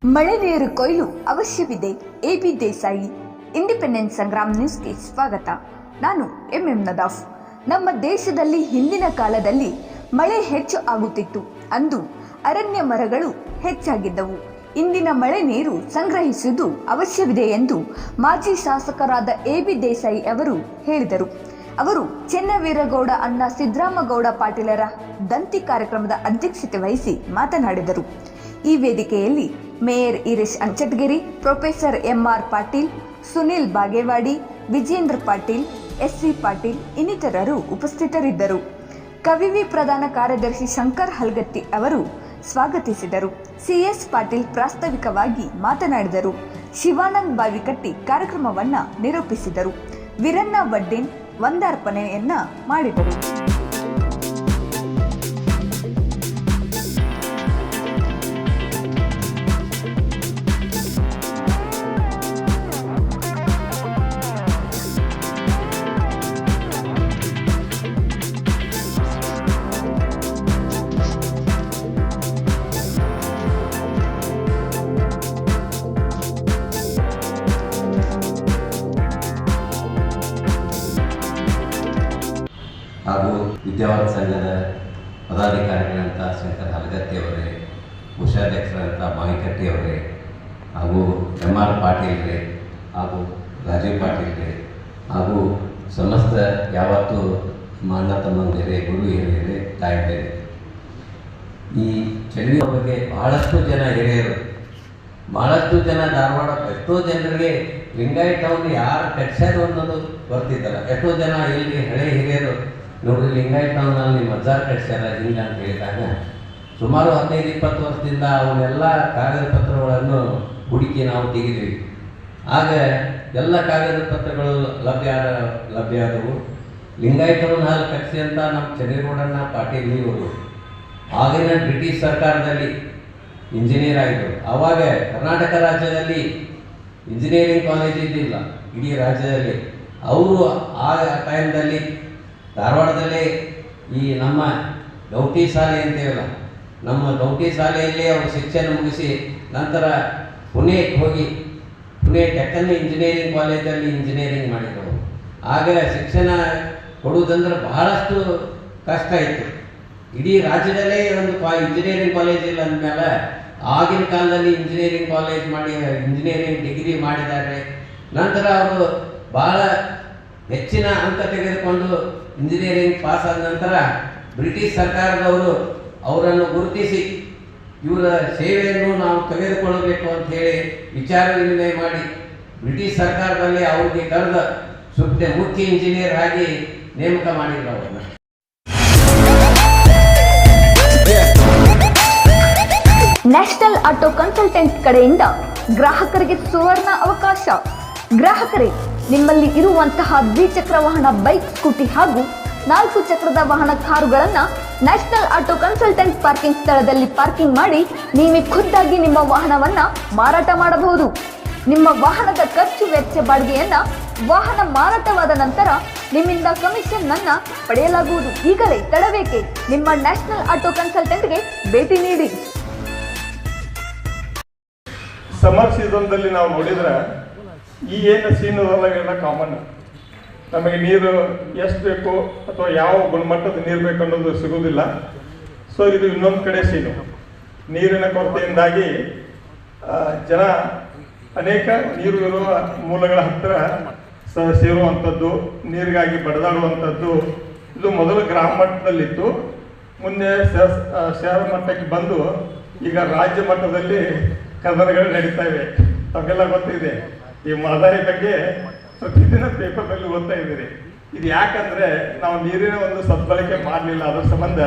ಮಳೆ ನೀರು ಕೊಯ್ಲು ಅವಶ್ಯವಿದೆ. ಎಬಿ ದೇಸಾಯಿ, ಇಂಡಿಪೆಂಡೆನ್ಸ್ ಸಂಗ್ರಾಮ್ ನ್ಯೂಸ್ಗೆ ಸ್ವಾಗತ. ನಾನು ಎಂಎಂ ನದಾಫ್. ನಮ್ಮ ದೇಶದಲ್ಲಿ ಹಿಂದಿನ ಕಾಲದಲ್ಲಿ ಮಳೆ ಹೆಚ್ಚು ಆಗುತ್ತಿತ್ತು. ಅಂದು ಅರಣ್ಯ ಮರಗಳು ಹೆಚ್ಚಾಗಿದ್ದವು. ಇಂದಿನ ಮಳೆ ನೀರು ಸಂಗ್ರಹಿಸುವುದು ಅವಶ್ಯವಿದೆ ಎಂದು ಮಾಜಿ ಶಾಸಕರಾದ ಎಬಿ ದೇಸಾಯಿ ಅವರು ಹೇಳಿದರು. ಅವರು ಚೆನ್ನವೀರಗೌಡ ಅಣ್ಣ ಸಿದ್ದರಾಮಗೌಡ ಪಾಟೀಲರ ದಂತಿ ಕಾರ್ಯಕ್ರಮದ ಅಧ್ಯಕ್ಷತೆ ವಹಿಸಿ ಮಾತನಾಡಿದರು. ಈ ವೇದಿಕೆಯಲ್ಲಿ mayor Eresh Anchatagiri, professor MR Patil, Sunil Bagewadi, Vijendra Patil, SC Patil ಇನ್ನಿತರರು ಉಪಸ್ಥಿತರಿದ್ದರು. ಕವಿವಿ ಪ್ರಧಾನ ಕಾರ್ಯದರ್ಶಿ ಶಂಕರ್ ಹಲ್ಗತ್ತಿ ಅವರು ಸ್ವಾಗತಿಸಿದರು. ಸಿಎಸ್ ಪಾಟೀಲ್ ಪ್ರಾಸ್ತಾವಿಕವಾಗಿ ಮಾತನಾಡಿದರು. ಶಿವಾನಂದ್ ಬಾವಿಕಟ್ಟಿ ಕಾರ್ಯಕ್ರಮವನ್ನು ನಿರೂಪಿಸಿದರು. ವೀರಣ್ಣ ವಡ್ಡೇನ್ ವಂದಾರ್ಪಣೆಯನ್ನ ಮಾಡಿದರು. ಹಾಗೂ ವಿದ್ಯಾವರ ಸಂಘದ ಪದಾಧಿಕಾರಿಗಳಂತ ಶಂಕರ್ ಹಲಗತ್ತಿ ಅವರೇ, ಕೋಶಾಧ್ಯಕ್ಷರಂತ ಬಾವಿಕಟ್ಟಿ ಅವರೇ, ಹಾಗೂ ಎಂಆರ್ ಪಾಟೀಲ್ರೆ, ಹಾಗೂ ರಾಜೀವ್ ಪಾಟೀಲ್ರೆ, ಹಾಗೂ ಸಮಸ್ತ ಯಾವತ್ತು ಅಣ್ಣ ತಮ್ಮಂದಿರೇ, ಗುರು ಹಿರಿಯರೇ, ತಾಯಿರೇ, ಈ ಚಳುವಿಯ ಬಗ್ಗೆ ಬಹಳಷ್ಟು ಜನ ಹಿರಿಯರು, ಬಹಳಷ್ಟು ಜನ ಧಾರವಾಡ ಎಷ್ಟೋ ಜನರಿಗೆ ಲಿಂಗಾಯತ್ ಟೌನ್ ಯಾರು ಕಟ್ಸ್ಯಾರು ಅನ್ನೋದು ಬರ್ತಿದ್ದಲ್ಲ. ಎಷ್ಟೋ ಜನ ಇಲ್ಲಿ ಹಳೆ ಹಿರಿಯರು ನೋಡ್ರಿ ಲಿಂಗಾಯತ್ ಟೌನಲ್ಲಿ ಮಜಾರ್ ಕಟ್ಸ್ಯಾರ ಹಿಂಗೆ ಅಂತ ಹೇಳಿದಾಗ ಸುಮಾರು 15-20 ವರ್ಷದಿಂದ ಅವನ್ನೆಲ್ಲ ಕಾಗದ ಪತ್ರಗಳನ್ನು ಹುಡುಕಿ ನಾವು ತೆಗೆದ್ವಿ. ಆಗ ಎಲ್ಲ ಕಾಗದ ಪತ್ರಗಳು ಲಭ್ಯ ಆದವು. ಲಿಂಗಾಯತ್ ಟೌನ್ ಹಾಲ್ ಕಟ್ಸಿ ಅಂತ ನಮ್ಮ ಚೆನ್ನಗೌಡಣ್ಣ ಪಾಟೀಲ್ ಇವರು ಆಗಿನ ಬ್ರಿಟಿಷ್ ಸರ್ಕಾರದಲ್ಲಿ ಇಂಜಿನಿಯರ್ ಆಗಿದ್ದರು. ಆವಾಗ ಕರ್ನಾಟಕ ರಾಜ್ಯದಲ್ಲಿ ಇಂಜಿನಿಯರಿಂಗ್ ಕಾಲೇಜ್ ಇದ್ದಿಲ್ಲ ಇಡೀ ರಾಜ್ಯದಲ್ಲಿ. ಅವರು ಆ ಟೈಮ್ದಲ್ಲಿ ಧಾರವಾಡದಲ್ಲೇ ಈ ನಮ್ಮ ಗೌಟಿ ಶಾಲೆ ಅಂತೇವಲ್ಲ, ನಮ್ಮ ಗೌಟಿ ಶಾಲೆಯಲ್ಲೇ ಅವರು ಶಿಕ್ಷಣ ಮುಗಿಸಿ ನಂತರ ಪುಣೆಗೆ ಹೋಗಿ ಪುಣೆ ಟೆಕ್ಕನ್ ಇಂಜಿನಿಯರಿಂಗ್ ಕಾಲೇಜಲ್ಲಿ ಇಂಜಿನಿಯರಿಂಗ್ ಮಾಡಿದರು. ಆಗ ಶಿಕ್ಷಣ ಕೊಡುವುದಂದ್ರೆ ಬಹಳಷ್ಟು ಕಷ್ಟ ಇತ್ತು. ಇಡೀ ರಾಜ್ಯದಲ್ಲೇ ಒಂದು ಇಂಜಿನಿಯರಿಂಗ್ ಕಾಲೇಜ್ ಇಲ್ಲ ಅಂದಮೇಲೆ ಆಗಿನ ಕಾಲದಲ್ಲಿ ಇಂಜಿನಿಯರಿಂಗ್ ಕಾಲೇಜ್ ಮಾಡಿ ಇಂಜಿನಿಯರಿಂಗ್ ಡಿಗ್ರಿ ಮಾಡಿದ್ದಾರೆ. ನಂತರ ಅವರು ಭಾಳ ಹೆಚ್ಚಿನ ಅಂಕ ತೆಗೆದುಕೊಂಡು ಇಂಜಿನಿಯರಿಂಗ್ ಪಾಸ್ ಆದ ನಂತರ ಬ್ರಿಟಿಷ್ ಸರ್ಕಾರದವರು ಅವರನ್ನು ಗುರುತಿಸಿ ಇವರ ಸೇವೆಯನ್ನು ನಾವು ತೆಗೆದುಕೊಳ್ಳಬೇಕು ಅಂತ ಹೇಳಿ ವಿಚಾರ ವಿನಿಮಯ ಮಾಡಿ ಬ್ರಿಟಿಷ್ ಸರ್ಕಾರದಲ್ಲಿ ಅವ್ರಿಗೆ ಕರೆದ ಮುಖ್ಯ ಇಂಜಿನಿಯರ್ ಆಗಿ ನೇಮಕ ಮಾಡಿದ್ರು ಅವ್ರನ್ನ. ನ್ಯಾಷನಲ್ ಆಟೋ ಕನ್ಸಲ್ಟೆಂಟ್ ಕಡೆಯಿಂದ ಗ್ರಾಹಕರಿಗೆ ಸುವರ್ಣ ಅವಕಾಶ. ಗ್ರಾಹಕರೇ, ನಿಮ್ಮಲ್ಲಿ ಇರುವಂತಹ ದ್ವಿಚಕ್ರ ವಾಹನ ಬೈಕ್, ಸ್ಕೂಟಿ ಹಾಗೂ 4 ಚಕ್ರದ ವಾಹನ ಕಾರುಗಳನ್ನು ನ್ಯಾಷನಲ್ ಆಟೋ ಕನ್ಸಲ್ಟೆಂಟ್ ಪಾರ್ಕಿಂಗ್ ಸ್ಥಳದಲ್ಲಿ ಪಾರ್ಕಿಂಗ್ ಮಾಡಿ ನೀವೇ ಖುದ್ದಾಗಿ ನಿಮ್ಮ ವಾಹನವನ್ನು ಮಾರಾಟ ಮಾಡಬಹುದು. ನಿಮ್ಮ ವಾಹನದ ಖರ್ಚು ವೆಚ್ಚ ಬಾಡಿಗೆಯನ್ನ ವಾಹನ ಮಾರಾಟವಾದ ನಂತರ ನಿಮ್ಮಿಂದ ಕಮಿಷನ್ ಅನ್ನ ಪಡೆಯಲಾಗುವುದು. ಈಗಲೇ ತಡಬೇಕೆ? ನಿಮ್ಮ ನ್ಯಾಷನಲ್ ಆಟೋ ಕನ್ಸಲ್ಟೆಂಟ್ಗೆ ಭೇಟಿ ನೀಡಿ. ಸಮರ್ ಸೀಸನ್ದಲ್ಲಿ ನಾವು ನೋಡಿದ್ರೆ ಈ ಏನು ಸೀನದೆಲ್ಲ ಕಾಮನ್. ನಮಗೆ ನೀರು ಎಷ್ಟು ಬೇಕು ಅಥವಾ ಯಾವ ಗುಣಮಟ್ಟದ ನೀರು ಬೇಕು ಅನ್ನೋದು ಸಿಗೋದಿಲ್ಲ. ಸೊ ಇದು ಇನ್ನೊಂದು ಕಡೆ ಸೀನು. ನೀರಿನ ಕೊರತೆಯಿಂದಾಗಿ ಜನ ಅನೇಕ ನೀರು ಇರುವ ಮೂಲಗಳ ಹತ್ತಿರ ಸೇರುವಂಥದ್ದು, ನೀರಿಗಾಗಿ ಬಡದಾಡುವಂಥದ್ದು ಇದು ಮೊದಲು ಗ್ರಾಮ ಮಟ್ಟದಲ್ಲಿತ್ತು. ಮುಂದೆ ಶಹರ ಮಟ್ಟಕ್ಕೆ ಬಂದು ಈಗ ರಾಜ್ಯ ಮಟ್ಟದಲ್ಲಿ ಕದನಗಳು ನಡೀತಾ ಇವೆ. ತಮಗೆಲ್ಲ ಗೊತ್ತಿದೆ. ಈ ಮಹದಾಯಿ ಬಗ್ಗೆ ಪ್ರತಿದಿನ ಪೇಪರ್ನಲ್ಲಿ ಓದ್ತಾ ಇದ್ದೀರಿ. ಇದು ಯಾಕಂದ್ರೆ ನಾವು ನೀರಿನ ಒಂದು ಸದ್ಬಳಕೆ ಮಾಡಲಿಲ್ಲ. ಅದರ ಸಂಬಂಧ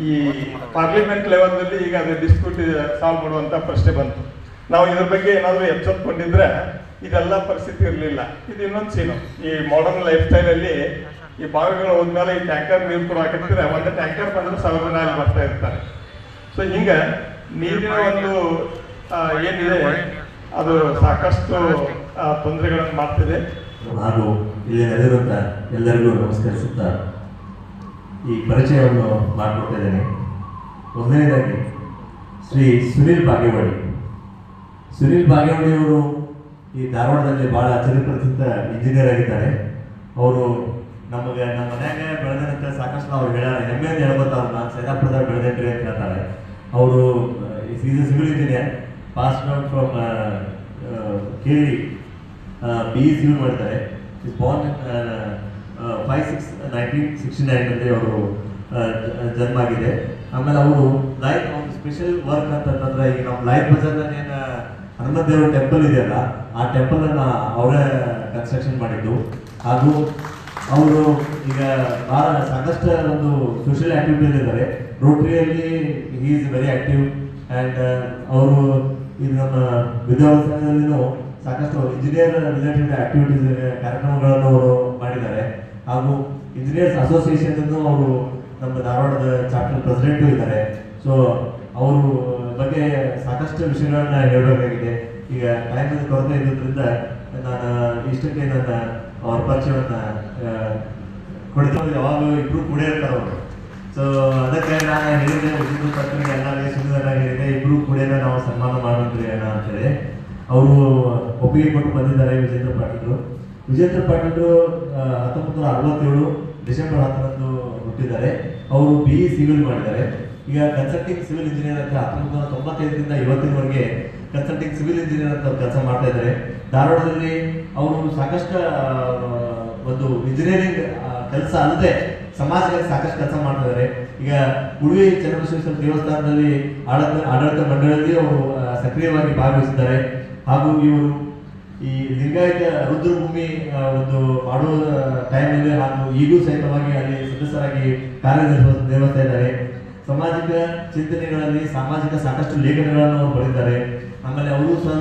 ಈ ಪಾರ್ಲಿಮೆಂಟ್ ಲೆವೆಲ್ನಲ್ಲಿ ಈಗ ಅದು ಡಿಸ್ಪ್ಯೂಟ್ ಸಾಲ್ವ್ ಮಾಡುವಂಥ ಪ್ರಶ್ನೆ ಬಂತು. ನಾವು ಇದ್ರ ಬಗ್ಗೆ ಏನಾದರೂ ಎಚ್ಚೆತ್ಕೊಂಡಿದ್ರೆ ಇದೆಲ್ಲ ಪರಿಸ್ಥಿತಿ ಇರಲಿಲ್ಲ. ಇದು ಇನ್ನೊಂದು ಸೀನು. ಈ ಮಾಡರ್ನ್ ಲೈಫ್ ಸ್ಟೈಲಲ್ಲಿ ಈ ಬಾವಿಗಳು ಹೋದ್ಮೇಲೆ ಈ ಟ್ಯಾಂಕರ್ ನೀರು ಕೂಡ ಹಾಕಿದ್ರೆ ಒಂದು ಟ್ಯಾಂಕರ್ ಬಂದ್ರೆ 1000 ಜನ ಅಲ್ಲಿ ಬರ್ತಾ ಇರ್ತಾರೆ. ಸೊ ಹಿಂಗೆ ನೀರಿನ ಒಂದು ಏನಿದೆ ಅದು ಸಾಕಷ್ಟು ತೊಂದರೆಗಳನ್ನು ಮಾಡ್ತಿದೆ. ಹಾಗೂ ಇಲ್ಲಿ ನಡೆದಿರುವಂಥ ಎಲ್ಲರಿಗೂ ನಮಸ್ಕರಿಸುತ್ತಾ ಈ ಪರಿಚಯವನ್ನು ಮಾಡಿಕೊಡ್ತಾ ಇದ್ದೇನೆ. ಮೊದಲನೇದಾಗಿ ಶ್ರೀ ಸುನಿಲ್ ಬಾಗೇವಾಡಿ ಸುನೀಲ್ ಬಾಗೇವಾಡಿ ಅವರು ಈ ಧಾರವಾಡದಲ್ಲಿ ಭಾಳ ಚಿರಪ್ರಸಿದ್ಧ ಇಂಜಿನಿಯರ್ ಆಗಿದ್ದಾರೆ. ಅವರು ನಮ್ಮ ಮನ್ಯಾಗ ಬೆಳೆದಂತ ಸಾಕಷ್ಟು ಅವ್ರು ಹೇಳ್ಯಾರ, ಹೆಮ್ಮೆಯಿಂದ ಹೇಳ್ಕೊತಾರೆ, ನಾನು ಸೈದಾಪುರದಾಗ ಬೆಳೆದೇನ್ರಿ ಅಂತ ಹೇಳ್ತಾರೆ. ಅವರು is A civil engineer, passed out from ಕೇಳಿ BE ಸಿವಿಲ್ ಮಾಡಿದ್ದಾರೆ. ಇಸ್ ಬಾರ್ನ್ 5/6/1969 ಅವರು ಜನ್ಮ ಆಗಿದೆ. ಆಮೇಲೆ ಅವರು ಲೈಫ್ ಒಂದು ಸ್ಪೆಷಲ್ ವರ್ಕ್ ಅಂತಂದ್ರೆ, ಈಗ ನಮ್ಮ ಲೈಫ್ ಬಜಾರ್ನಲ್ಲಿ ಏನು ಹನುಮಂತ ದೇವರ ಟೆಂಪಲ್ ಇದೆಯಲ್ಲ, ಆ ಟೆಂಪಲನ್ನು ಅವರೇ ಕನ್ಸ್ಟ್ರಕ್ಷನ್ ಮಾಡಿದ್ದು. ಹಾಗೂ ಅವರು ಈಗ ಭಾಳ ಸಾಕಷ್ಟು ಒಂದು ಸೋಷಿಯಲ್ ಆ್ಯಕ್ಟಿವಿಟೀಸ್ ಇದ್ದಾರೆ. ರೋಟ್ರಿಯಲ್ಲಿ he is very active. And ಅವರು ಇದು ನಮ್ಮ ವಿದ್ಯಾಭ್ಯಾಸದಲ್ಲಿನೂ ಸಾಕಷ್ಟು ಇಂಜಿನಿಯರ್ ರಿಲೇಟೆಡ್ ಆ್ಯಕ್ಟಿವಿಟೀಸ್ ಕಾರ್ಯಕ್ರಮಗಳನ್ನು ಅವರು ಮಾಡಿದ್ದಾರೆ. ಹಾಗೂ ಇಂಜಿನಿಯರ್ಸ್ ಅಸೋಸಿಯೇಷನ್ ಅವರು ನಮ್ಮ ಧಾರವಾಡದ ಚಾಪ್ಟರ್ ಪ್ರೆಸಿಡೆಂಟು ಇದ್ದಾರೆ. ಸೊ ಅವರು ಬಗ್ಗೆ ಸಾಕಷ್ಟು ವಿಷಯಗಳನ್ನ ಹೇಳಬೇಕಾಗಿದೆ. ಈಗ ಟೈಮಲ್ಲಿ ಕೊರತೆ ಇರೋದ್ರಿಂದ ನಾನು ಇಷ್ಟಕ್ಕೆ ನನ್ನ ಅವ್ರ ಪರಿಚಯವನ್ನು ಕೊಡ್ತೀವಿ. ಯಾವಾಗಲೂ ಇಬ್ಬರು ಕೂಡ ಇರ್ತಾರೆ ಅವರು. ಸೊ ಅದಕ್ಕೆ ನಾನು ಹೇಳಿದೆ, ವಿಜೇಂದ್ರ ಪಾಟೀಲ್ಗೆ ಎಲ್ಲರಿಗೆ ಸುಂದರ ಹೇಳಿದೆ, ಇಬ್ಬರು ಕೂಡ ನಾವು ಸನ್ಮಾನ ಮಾಡೋದ್ರಿ ಅಣ್ಣ ಅಂತೇಳಿ. ಅವರು ಒಪ್ಪಿಗೆ ಕೊಟ್ಟು ಬಂದಿದ್ದಾರೆ. ವಿಜೇಂದ್ರ ಪಾಟೀಲ್ 1967 ಡಿಸೆಂಬರ್ 10 ಹುಟ್ಟಿದ್ದಾರೆ. ಅವರು BE ಸಿವಿಲ್ ಮಾಡಿದ್ದಾರೆ. ಈಗ ಕನ್ಸಲ್ಟಿಂಗ್ ಸಿವಿಲ್ ಇಂಜಿನಿಯರ್ ಅಂತ 1995ರಿಂದ ಇವತ್ತಿನವರೆಗೆ ಕನ್ಸಲ್ಟಿಂಗ್ ಸಿವಿಲ್ ಇಂಜಿನಿಯರ್ ಅಂತ ಕೆಲಸ ಮಾಡ್ತಾ ಇದ್ದಾರೆ. ಧಾರವಾಡದಲ್ಲಿ ಅವರು ಸಾಕಷ್ಟು ಒಂದು ಇಂಜಿನಿಯರಿಂಗ್ ಕೆಲಸ ಅಲ್ಲದೆ ಸಮಾಜಕ್ಕೆ ಸಾಕಷ್ಟು ಕೆಲಸ ಮಾಡ್ತಾ ಇದ್ದಾರೆ. ಈಗ ಉಡುಪಿ ಚನ್ನಬಸವೇಶ್ವರ ದೇವಸ್ಥಾನದಲ್ಲಿ ಆಡಳಿತ ಮಂಡಳಿಯಲ್ಲಿ ಅವರು ಸಕ್ರಿಯವಾಗಿ ಭಾಗವಹಿಸಿದ್ದಾರೆ. ಹಾಗೂ ಇವರು ಈ ಲಿಂಗಾಯತ ರುದ್ರಭೂಮಿ ಒಂದು ಮಾಡುವ ಟೈಮಲ್ಲಿ ಹಾಗೂ ಈಗೂ ಸಹಿತವಾಗಿ ಅಲ್ಲಿ ಸದಸ್ಯರಾಗಿ ಕಾರ್ಯನಿರ್ವಹಿಸ್ತಾ ಇದ್ದಾರೆ. ಸಾಮಾಜಿಕ ಚಿಂತನೆಗಳಲ್ಲಿ ಸಾಮಾಜಿಕ ಸಾಕಷ್ಟು ಲೇಖನಗಳನ್ನು ಅವರು ಬರೆದಿದ್ದಾರೆ. ಆಮೇಲೆ ಅವರು ಸಹ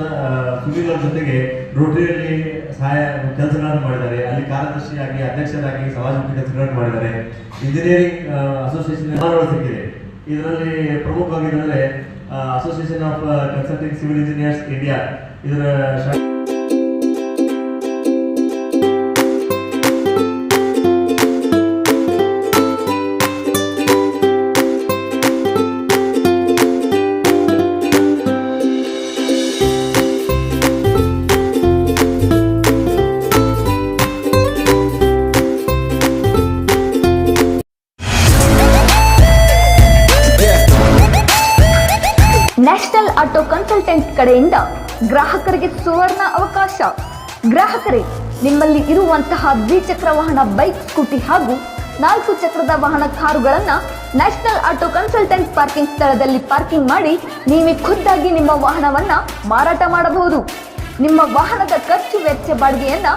ಸುನೀಲ್ ಅವರ ಜೊತೆಗೆ ರೋಟರಿಯಲ್ಲಿ ಸಹಾಯ ಕೆಲಸಗಳನ್ನು ಮಾಡಿದ್ದಾರೆ. ಅಲ್ಲಿ ಕಾರ್ಯದರ್ಶಿಯಾಗಿ, ಅಧ್ಯಕ್ಷರಾಗಿ ಸಮಾಜಮುಖಿ ಕೆಲಸಗಳನ್ನು ಮಾಡಿದ್ದಾರೆ. ಇಂಜಿನಿಯರಿಂಗ್ ಅಸೋಸಿಯೇಷನ್ ಸಿಕ್ಕಿದೆ. ಇದರಲ್ಲಿ ಪ್ರಮುಖವಾಗಿದ್ದರೆ association of consulting civil engineers India, ಇದರ ನ್ಯಾಷನಲ್ ಆಟೋ ಕನ್ಸಲ್ಟೆಂಟ್ ಕಡೆಯಿಂದ ಗ್ರಾಹಕರಿಗೆ ಸುವರ್ಣ ಅವಕಾಶ. ಗ್ರಾಹಕರೇ, ನಿಮ್ಮಲ್ಲಿ ಇರುವಂತಹ ದ್ವಿಚಕ್ರ ವಾಹನ, ಬೈಕ್, ಸ್ಕೂಟಿ ಹಾಗೂ 4 ಚಕ್ರದ ವಾಹನ, ಕಾರುಗಳನ್ನು ನ್ಯಾಷನಲ್ ಆಟೋ ಕನ್ಸಲ್ಟೆಂಟ್ ಪಾರ್ಕಿಂಗ್ ಸ್ಥಳದಲ್ಲಿ ಪಾರ್ಕಿಂಗ್ ಮಾಡಿ ನೀವೇ ಖುದ್ದಾಗಿ ನಿಮ್ಮ ವಾಹನವನ್ನ ಮಾರಾಟ ಮಾಡಬಹುದು. ನಿಮ್ಮ ವಾಹನದ ಖರ್ಚು ವೆಚ್ಚ ಬಾಡಿಗೆಯನ್ನ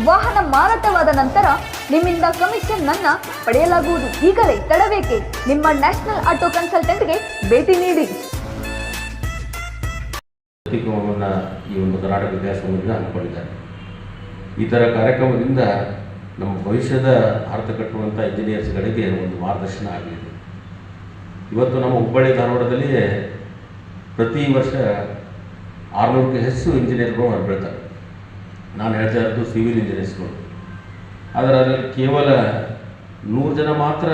ವಾಹನ ಮಾರಾಟವಾದ ನಂತರ ನಿಮ್ಮಿಂದ ಕಮಿಷನ್ ಅನ್ನ ಪಡೆಯಲಾಗುವುದು. ಈಗಲೇ ತಡಬೇಕೆ? ನಿಮ್ಮ ನ್ಯಾಷನಲ್ ಆಟೋ ಕನ್ಸಲ್ಟೆಂಟ್ಗೆ ಭೇಟಿ ನೀಡಿ. ಕಾರ್ಯಕ್ರಮವನ್ನು ಈ ಒಂದು ಕರ್ನಾಟಕ ವಿದ್ಯಾಸಂಘದಿಂದ ಹಮ್ಮಿಕೊಂಡಿದ್ದಾರೆ. ಈ ಥರ ಕಾರ್ಯಕ್ರಮದಿಂದ ನಮ್ಮ ಭವಿಷ್ಯದ ಭಾರತ ಕಟ್ಟುವಂಥ ಇಂಜಿನಿಯರ್ಸ್ಗಳಿಗೆ ಒಂದು ಮಾರ್ಗದರ್ಶನ ಆಗಲಿದೆ. ಇವತ್ತು ನಮ್ಮ ಹುಬ್ಬಳ್ಳಿ ಧಾರವಾಡದಲ್ಲಿ ಪ್ರತಿ ವರ್ಷ 600ಕ್ಕೂ ಹೆಚ್ಚು ಇಂಜಿನಿಯರ್ಗಳು ಹೊರಬೀಳ್ತಾರೆ. ನಾನು ಹೇಳ್ತಾ ಇರೋದು ಸಿವಿಲ್ ಇಂಜಿನಿಯರ್ಸ್ಗಳು. ಆದರೆ ಅದರಲ್ಲಿ ಕೇವಲ 100 ಜನ ಮಾತ್ರ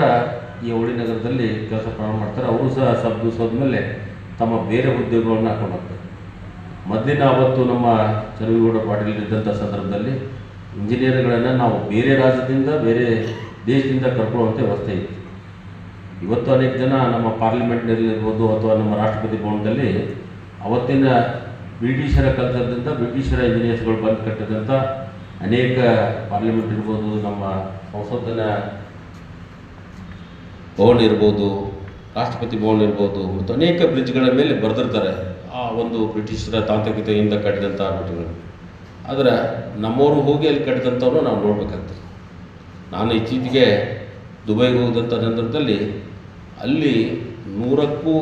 ಈ ಹುಬ್ಬಳ್ಳಿ ನಗರದಲ್ಲಿ ಕೆಲಸ ಪ್ರಾರಂಭ ಮಾಡ್ತಾರೆ. ಅವರು ಸಹ ಹೋದ್ಮೇಲೆ ತಮ್ಮ ಬೇರೆ ಉದ್ಯೋಗಗಳನ್ನು ಹಾಕೊಂಡು ಹೋಗ್ತಾರೆ. ಮೊದಲಿನ ಅವತ್ತು ನಮ್ಮ ಚರವಿಗೌಡ ಪಾಟೀಲ್ ಇದ್ದಂಥ ಸಂದರ್ಭದಲ್ಲಿ ಇಂಜಿನಿಯರ್ಗಳನ್ನು ನಾವು ಬೇರೆ ರಾಜ್ಯದಿಂದ, ಬೇರೆ ದೇಶದಿಂದ ಕರ್ಕೊಳ್ಳುವಂಥ ವ್ಯವಸ್ಥೆ ಇತ್ತು. ಇವತ್ತು ಅನೇಕ ಜನ ನಮ್ಮ ಪಾರ್ಲಿಮೆಂಟ್ನಲ್ಲಿರ್ಬೋದು ಅಥವಾ ನಮ್ಮ ರಾಷ್ಟ್ರಪತಿ ಭವನದಲ್ಲಿ ಅವತ್ತಿನ ಬ್ರಿಟಿಷರ ಕಲ್ಚರ್ದಿಂದ ಬ್ರಿಟಿಷರ ಇಂಜಿನಿಯರ್ಸ್ಗಳು ಬಂದು ಕಟ್ಟಿದಂಥ ಅನೇಕ ಪಾರ್ಲಿಮೆಂಟ್ ಇರ್ಬೋದು, ನಮ್ಮ ಸಂಸತ್ತಿನ ಭವನ ಇರ್ಬೋದು, ರಾಷ್ಟ್ರಪತಿ ಭವನ ಇರ್ಬೋದು, ಮತ್ತು ಅನೇಕ ಬ್ರಿಡ್ಜ್ಗಳ ಮೇಲೆ ಬರೆದಿರ್ತಾರೆ ಆ ಒಂದು ಬ್ರಿಟಿಷರ ತಾಂತ್ರಿಕತೆಯಿಂದ ಕಟ್ಟಿದಂಥ ಬ್ರಿಡ್ಜ್ಗಳು. ಆದರೆ ನಮ್ಮವರು ಹೋಗಿ ಅಲ್ಲಿ ಕಟ್ಟಿದಂಥವ್ರು ನಾವು ನೋಡ್ಬೇಕಾಗ್ತದೆ. ನಾನು ಇತ್ತೀಚೆಗೆ ದುಬೈಗೆ ಹೋದಂಥ ಸಂದರ್ಭದಲ್ಲಿ ಅಲ್ಲಿ 100ಕ್ಕೂ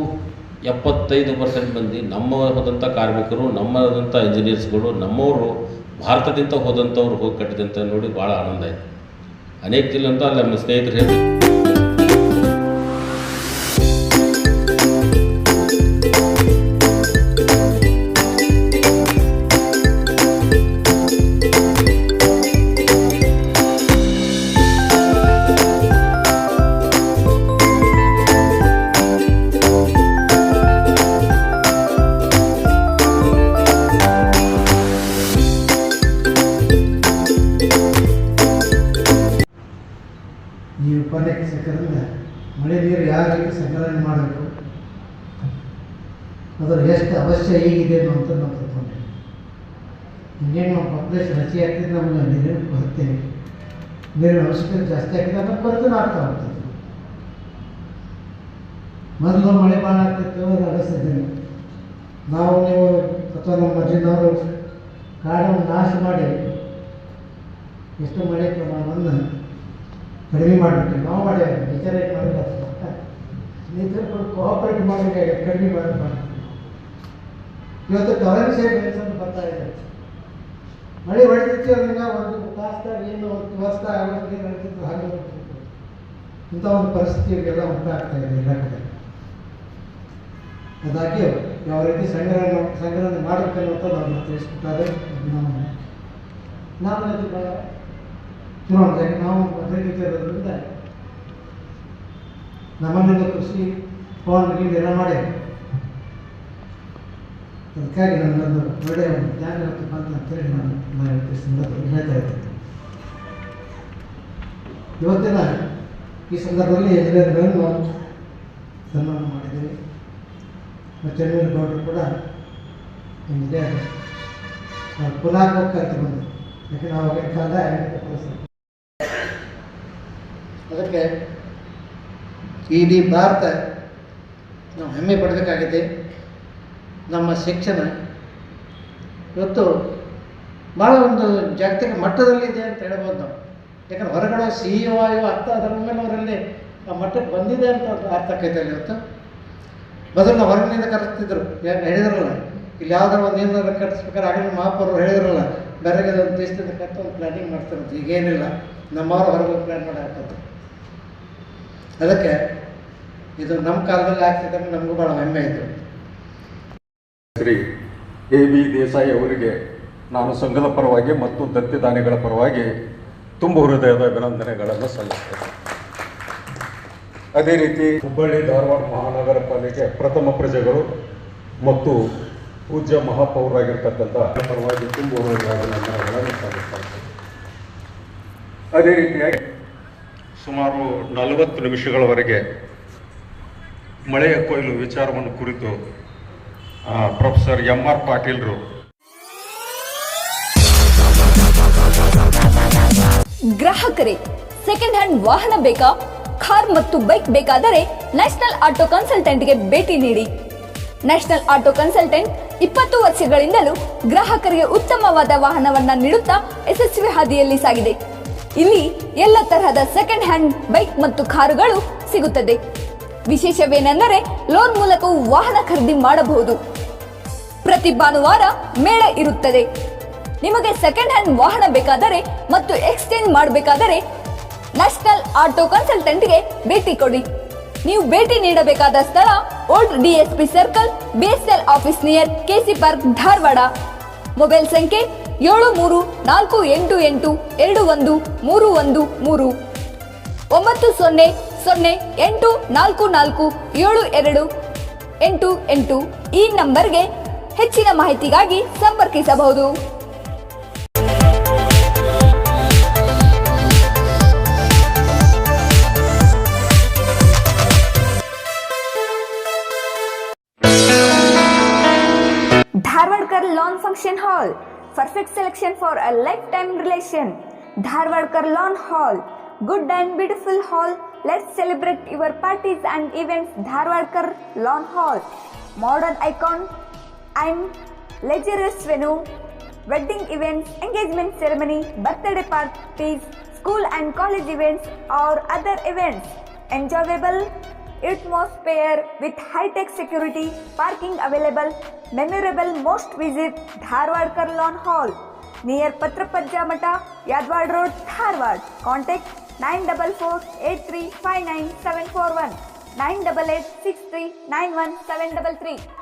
75% ಮಂದಿ ನಮ್ಮ ಹೋದಂಥ ಕಾರ್ಮಿಕರು, ನಮ್ಮದಂಥ ಇಂಜಿನಿಯರ್ಸ್ಗಳು, ನಮ್ಮವರು ಭಾರತದಿಂದ ಹೋದಂಥವ್ರು ಹೋಗಿ ಕಟ್ಟಿದಂಥ ನೋಡಿ ಭಾಳ ಆನಂದ ಆಯಿತು. ಅನೇಕ ಜಿಲ್ಲೆ ಅಲ್ಲಿ ನಮ್ಮ ಸ್ನೇಹಿತರು ಹೇಳಿ ಶಾಸಕರಿಂದ ಮಳೆ ನೀರು ಯಾವ ರೀತಿ ಸಂಗ್ರಹಣೆ ಮಾಡಬೇಕು, ಅದರ ಎಷ್ಟು ಅವಶ್ಯ ಈಗಿದೆ ಅನ್ನುವಂಥ ನಾವು ತಿಳ್ಕೊಂಡೆ. ಇನ್ನೇನು ನಮ್ಮ ಪಾಪ್ಯುಲೇಷನ್ ಹೆಚ್ಚಿಗೆ ಆಗ್ತಿದ್ದು ನಮಗೆ ನೀರಿನ ಕೊರತೆ, ನೀರಿನ ಅವಶ್ಯಕತೆ ಜಾಸ್ತಿ ಆಗ್ತದೆ, ಅನ್ನೋ ಕೊರತೆ ಆಗ್ತಾ ಹೋಗ್ತದೆ. ಮೊದಲು ಮಳೆ ಭಾಳ ಆಗ್ತಿತ್ತು, ಅದು ಅನಿಸ್ತಿದ್ದೇನೆ ನಾವು ನೀವು ಅಥವಾ ನಮ್ಮ ಅಜ್ಜಿನವರು ಕಾಡನ್ನು ನಾಶ ಮಾಡಿ ಎಷ್ಟು ಮಳೆ ಪ್ರಮಾಣವನ್ನು ಕಡಿಮೆ ಮಾಡಿಬಿಟ್ಟು ನಾವು ಮಾಡಿ ವಿಚಾರ ಮಾಡಿಲ್ಲ, ನೇತೃತ್ವ ಕೋಆಪರೇಟ್ ಮಾಡಿ ಕಡಿಮೆ ಮಾಡಿ ಇವತ್ತು ಕರೆನ್ಸಿ ಬೆಳೆಸೋದು ಬರ್ತಾ ಇದೆ. ಮಳೆ ಹೊಡೆದಿತ್ತು ಅದರಿಂದ ಒಂದು ತಾಸ್ದಾಗ ಏನು ಒಂದು ವರ್ಷ ಆಗೋದು ನಡೀತಿತ್ತು, ಹಾಗೆ ಇಂಥ ಒಂದು ಪರಿಸ್ಥಿತಿಗೆಲ್ಲ ಉಂಟಾಗ್ತಾ ಇದೆ ಎಲ್ಲ ಕಡೆ. ಅದಾಗ್ಯೂ ಯಾವ ರೀತಿ ಸಂಗ್ರಹಣೆ ಮಾಡಬೇಕನ್ನುವಂಥ ನಾವು ತಿಳಿಸ್ಕೊಟ್ಟಾರೆ. ನಾವು ಚುನಾವಣೆಗೆ ನಾವು ಪತ್ರಿಕೆರೋದ್ರಿಂದ ನಮ್ಮನ್ನೆಲ್ಲ ಕೃಷಿ ಫೋನ್ ಎಲ್ಲ ಮಾಡಿ ಅದಕ್ಕಾಗಿ ನನ್ನೊಂದು ಒಳ್ಳೆಯ ಒಂದು ಜ್ಞಾನ ಬಂತ ಅಂತೇಳಿ ನಾನು ಸಂದರ್ಭದಲ್ಲಿ ಹೇಳ್ತಾ ಇದ್ದೇನೆ. ಇವತ್ತಿನ ಈ ಸಂದರ್ಭದಲ್ಲಿ ಇಂಜಿನಿಯರ್ಗಳನ್ನು ಸನ್ಮಾನ ಮಾಡಿದ್ದೀವಿ. ಚೆನ್ನೂರು ಗೌಡರು ಕೂಡ ಇಂಜಿನಿಯರ್ ಪುನಃ ಹೋಗ್ತಾ ಬಂದು, ಯಾಕೆ ನಾವು ಆಗಿನ ಕಾಲ ಅದಕ್ಕೆ ಇಡೀ ಭಾರತ ನಾವು ಹೆಮ್ಮೆ ಪಡಬೇಕಾಗಿದೆ. ನಮ್ಮ ಶಿಕ್ಷಣ ಇವತ್ತು ಭಾಳ ಒಂದು ಜಾಗತಿಕ ಮಟ್ಟದಲ್ಲಿದೆ ಅಂತ ಹೇಳ್ಬೋದು ನಾವು. ಯಾಕಂದ್ರೆ ಹೊರಗಡೆ CEO ಆಗಿ ಅದರ ಮೇಲೆ ಅವರಲ್ಲಿ ಆ ಮಟ್ಟಕ್ಕೆ ಬಂದಿದೆ ಅಂತ ಅರ್ಥ ಆಕೈತೆ ಇವತ್ತು. ಮೊದಲು ನಾವು ಹೊರಗಿನಿಂದ ಕರೆಸ್ತಿದ್ರು, ಹೇಳಿದ್ರಲ್ಲ ಇಲ್ಲಿ ಯಾವ್ದಾರು ಒಂದು ಏನಾದ್ರು ಕಟ್ಟಿಸ್ಬೇಕಾದ್ರೆ ಆಗಲೇ ಮಹಾಪೌರರು ಹೇಳಿದ್ರಲ್ಲ ಬೇರೆ ಒಂದು ದೇಶದಿಂದ ಕಟ್ಟ ಒಂದು ಪ್ಲ್ಯಾನಿಂಗ್ ಮಾಡ್ತಿರೋದು. ಈಗೇನಿಲ್ಲ, ನಮ್ಮವರು ಹೊರಗೆ ಪ್ಲ್ಯಾನ್ ಮಾಡಿ ಹಾಕೋದು. ಅದಕ್ಕೆ ಇದು ನಮ್ಮ ಕಾಲದಲ್ಲಿ ಆಗ್ತಿದೆ, ನಮಗೂ ಭಾಳ ಹೆಮ್ಮೆ ಇದೆ. ಶ್ರೀ AB ದೇಸಾಯಿ ಅವರಿಗೆ ನಾನು ಸಂಘದ ಪರವಾಗಿ ಮತ್ತು ದತ್ತಿದಾನಿಗಳ ಪರವಾಗಿ ತುಂಬ ಹೃದಯದ ಅಭಿನಂದನೆಗಳನ್ನು ಸಲ್ಲಿಸ್ತೇನೆ. ಅದೇ ರೀತಿ ಹುಬ್ಬಳ್ಳಿ ಧಾರವಾಡ ಮಹಾನಗರ ಪಾಲಿಕೆ ಪ್ರಥಮ ಪ್ರಜೆಗಳು ಮತ್ತು ಪೂಜ್ಯ ಮಹಾಪೌರರಾಗಿರ್ತಕ್ಕಂಥ ಪರವಾಗಿ ತುಂಬ ಹೃದಯದ ಅಭಿನಂದನೆಗಳನ್ನು ಸಲ್ಲಿಸ್ತೇನೆ. ಅದೇ ರೀತಿಯಾಗಿ ಸುಮಾರು 40 ನಿಮಿಷಗಳವರೆಗೆ ಮಳೆಯ ಕೊಯ್ಲು ವಿಚಾರವನ್ನು ಕುರಿತು ಪ್ರೊಫೆಸರ್ MR ಪಾಟೀಲ್ರು ಗ್ರಾಹಕರೇ, ಸೆಕೆಂಡ್ ಹ್ಯಾಂಡ್ ವಾಹನ ಬೇಕಾ? ಕಾರ್ ಮತ್ತು ಬೈಕ್ ಬೇಕಾದರೆ ನ್ಯಾಷನಲ್ ಆಟೋ ಕನ್ಸಲ್ಟೆಂಟ್ಗೆ ಭೇಟಿ ನೀಡಿ. ನ್ಯಾಷನಲ್ ಆಟೋ ಕನ್ಸಲ್ಟೆಂಟ್ 20 ವರ್ಷಗಳಿಂದಲೂ ಗ್ರಾಹಕರಿಗೆ ಉತ್ತಮವಾದ ವಾಹನವನ್ನ ನೀಡುತ್ತಾ ಯಶಸ್ವಿ ಹಾದಿಯಲ್ಲಿ ಸಾಗಿದೆ. ಇಲ್ಲಿ ಎಲ್ಲ ತರಹದ ಸೆಕೆಂಡ್ ಹ್ಯಾಂಡ್ ಬೈಕ್ ಮತ್ತು ಕಾರುಗಳು ಸಿಗುತ್ತದೆ. ವಿಶೇಷವೇನೆಂದರೆ ಲೋನ್ ಮೂಲಕವೂ ವಾಹನ ಖರೀದಿ ಮಾಡಬಹುದು. ಪ್ರತಿ ಭಾನುವಾರ ಮೇಳ ಇರುತ್ತದೆ. ನಿಮಗೆ ಸೆಕೆಂಡ್ ಹ್ಯಾಂಡ್ ವಾಹನ ಬೇಕಾದರೆ ಮತ್ತು ಎಕ್ಸ್ಚೇಂಜ್ ಮಾಡಬೇಕಾದರೆ ನ್ಯಾಷನಲ್ ಆಟೋ ಕನ್ಸಲ್ಟೆಂಟ್ಗೆ ಭೇಟಿ ಕೊಡಿ. ನೀವು ಭೇಟಿ ನೀಡಬೇಕಾದ ಸ್ಥಳ old DSP circle, BSL office near KC park, Dharwad. Mobile ಸಂಖ್ಯೆ 7348821313 9008447288. ಈ ನಂಬರ್ಗೆ ಹೆಚ್ಚಿನ ಮಾಹಿತಿಗಾಗಿ ಸಂಪರ್ಕಿಸಬಹುದು. Dharwadkar Lawn Function Hall, perfect selection for a lifetime relation. Dharwadkar Lawn Hall, good and beautiful hall. Let's celebrate your parties and events. Dharwadkar Lawn Hall, modern icon and luxurious venue, wedding events, engagement ceremony, birthday parties, school and college events or other events. Enjoyable atmosphere with high-tech security, parking available, memorable. Most visit Dharwadkar Lawn Hall near Patrapajja Mata, Yadwad Road, Dharwad. Contact 94483597741, 98863917733.